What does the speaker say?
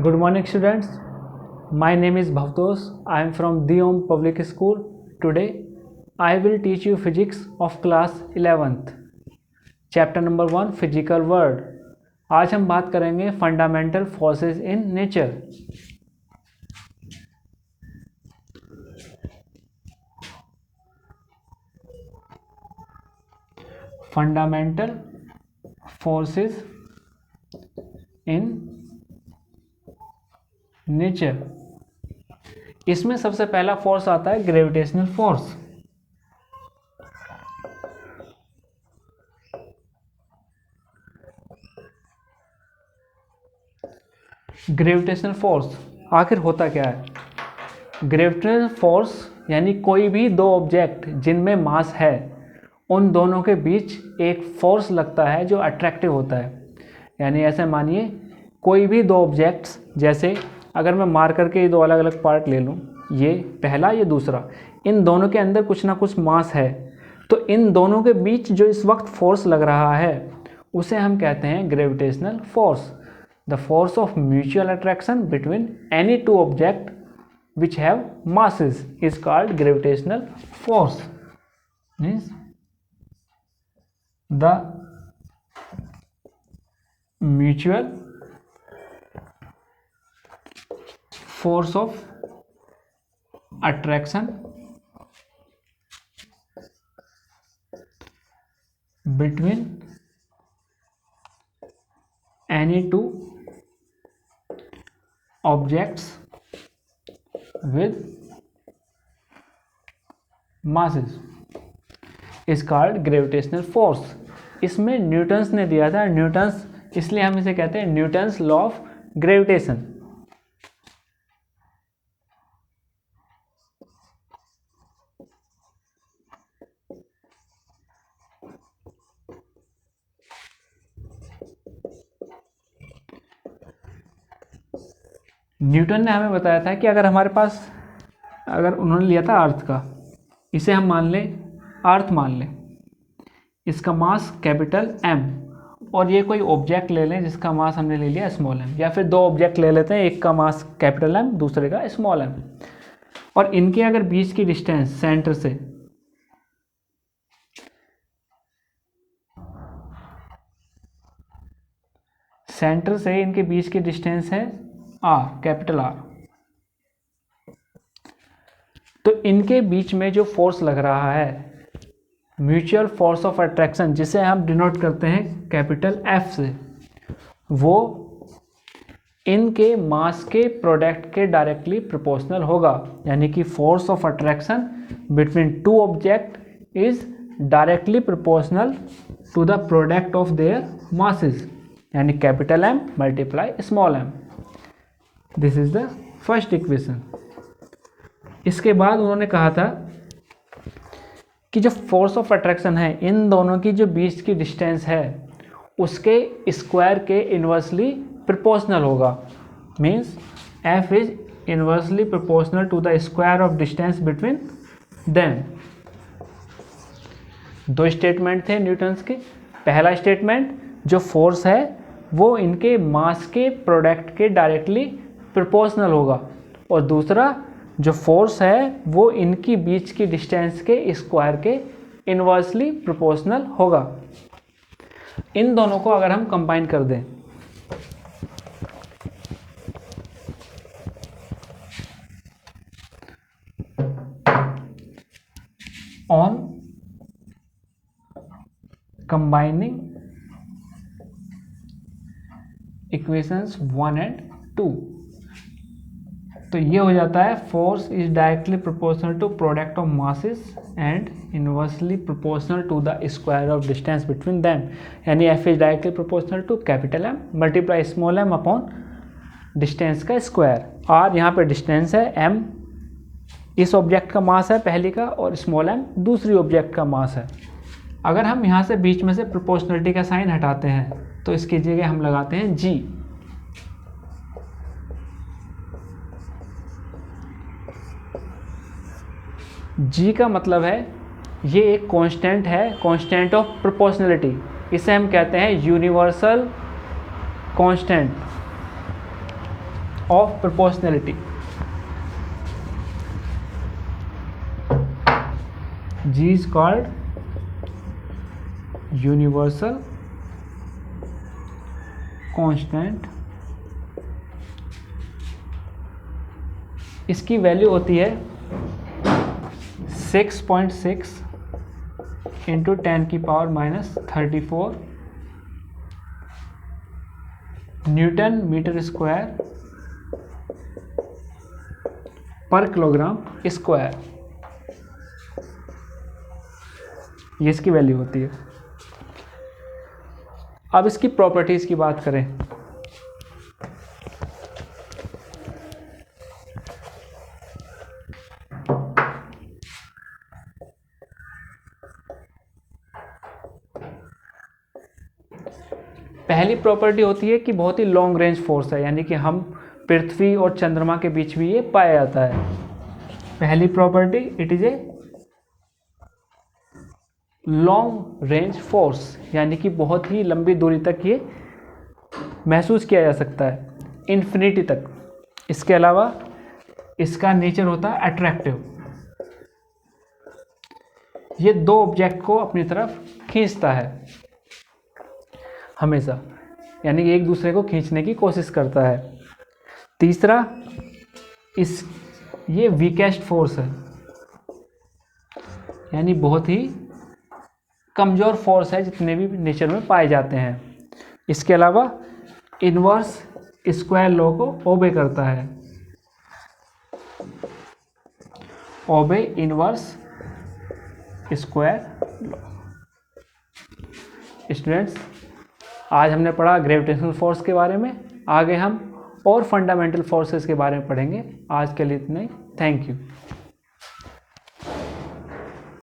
Good morning, students. My name is Bhavtosh. I am from Diom Public School. Today, I will teach you physics of class 11th. Chapter number 1, Physical World. आज हम बात करेंगे fundamental forces in nature. Fundamental forces in nature. इसमें सबसे पहला force आता है gravitational force. Gravitational force आखिर होता क्या है? ग्रेविटेशनल फोर्स यानी कोई भी दो ऑब्जेक्ट जिनमें मास है उन दोनों के बीच एक फोर्स लगता है जो अट्रैक्टिव होता है. यानी ऐसे मानिए कोई भी दो ऑब्जेक्ट्स, जैसे अगर मैं मार करके ये दो अलग अलग पार्ट ले लूँ, ये पहला ये दूसरा, इन दोनों के अंदर कुछ ना कुछ मास है, तो इन दोनों के बीच जो इस वक्त फोर्स लग रहा है उसे हम कहते हैं gravitational force. The force of mutual attraction between any two object which have masses is called gravitational force. Means the mutual force of attraction between any two objects with masses is called gravitational force. इसमें Newton's ने दिया था. Newton's, इसलिए हम इसे कहते हैं Newton's law of gravitation. Newton ने हमें बताया था कि अगर हमारे पास, अगर उन्होंने लिया था अर्थ का, इसे हम मान लें अर्थ मान लें, इसका मास कैपिटल M, और ये कोई ऑब्जेक्ट ले लें जिसका मास हमने ले लिया स्मॉल m, या फिर दो ऑब्जेक्ट ले लेते हैं, एक का मास कैपिटल M दूसरे का स्मॉल m, और इनके अगर बीच की डिस्टेंस सेंटर से इनके बीच की डिस्टेंस है R, कैपिटल R, तो इनके बीच में जो फोर्स लग रहा है म्यूचुअल फोर्स ऑफ अट्रैक्शन, जिसे हम डिनोट करते हैं कैपिटल F से, वो इनके मास के प्रोडक्ट के डायरेक्टली प्रोपोर्शनल होगा. यानी कि force of attraction between two object is directly proportional to the product of their masses, यानी capital M multiply small m. This is the first equation. इसके बाद उन्होंने कहा था कि जो फोर्स ऑफ अट्रैक्शन है, इन दोनों की जो बीच की डिस्टेंस है उसके स्क्वायर के इन्वर्सली प्रोपोर्शनल होगा. Means F is inversely proportional to the square of distance between them. दो स्टेटमेंट थे न्यूटन्स के. पहला स्टेटमेंट, जो फोर्स है वो इनके मास के प्रोडक्ट के डायरेक्टली प्रोपोर्शनल होगा, और दूसरा जो फोर्स है वो इनकी बीच की डिस्टेंस के स्क्वायर के इन्वर्सली प्रोपोर्शनल होगा. इन दोनों को अगर हम कंबाइन कर दें, ऑन कंबाइनिंग इक्वेशंस 1 एंड 2, तो ये हो जाता है force is directly proportional to product of masses and inversely proportional to the square of distance between them. यानी F is directly proportional to capital M multiply small m upon distance का square. R यहाँ पे distance है, M इस object का मास है पहली का, और स्मॉल m दूसरी ऑब्जेक्ट का मास है. अगर हम यहाँ से बीच में से प्रोपोर्शनलिटी का साइन हटाते हैं तो इसकी जगह हम लगाते हैं G. G का मतलब है ये एक कांस्टेंट है, कांस्टेंट ऑफ प्रोपोर्शनलिटी. इसे हम कहते हैं universal constant. Of proportionality. G is called universal constant। इसकी वैल्यू होती है 6.6 इंटू 10⁻⁻34 न्यूटन मीटर स्क्वायर पर किलोग्राम स्क्वायर, ये इसकी वैल्यू होती है। अब इसकी प्रॉपर्टीज की बात करें, पहली प्रॉपर्टी होती है कि बहुत ही लॉन्ग रेंज फोर्स है, यानी कि हम पृथ्वी और चंद्रमा के बीच भी ये पाया जाता है। पहली property, it is a long range force, यानी कि बहुत ही लंबी दूरी तक ये महसूस किया जा सकता है, इन्फिनिटी तक। इसके अलावा इसका नेचर होता है अट्रैक्टिव, ये दो ऑब्जेक्ट को अपनी तरफ खींचता है हमेशा, यानी कि एक दूसरे को खींचने की कोशिश करता है। तीसरा, ये वीकेस्ट फोर्स है, यानी बहुत ही कमज़ोर फोर्स है जितने भी नेचर में पाए जाते हैं। इसके अलावा इनवर्स स्क्वायर लॉ को ओबे करता है, ओबे इनवर्स स्क्वायर लॉ। स्टूडेंट्स, आज हमने पढ़ा ग्रेविटेशनल फोर्स के बारे में, आगे हम और फंडामेंटल फोर्सेस के बारे में पढ़ेंगे। आज के लिए इतना ही, थैंक यू।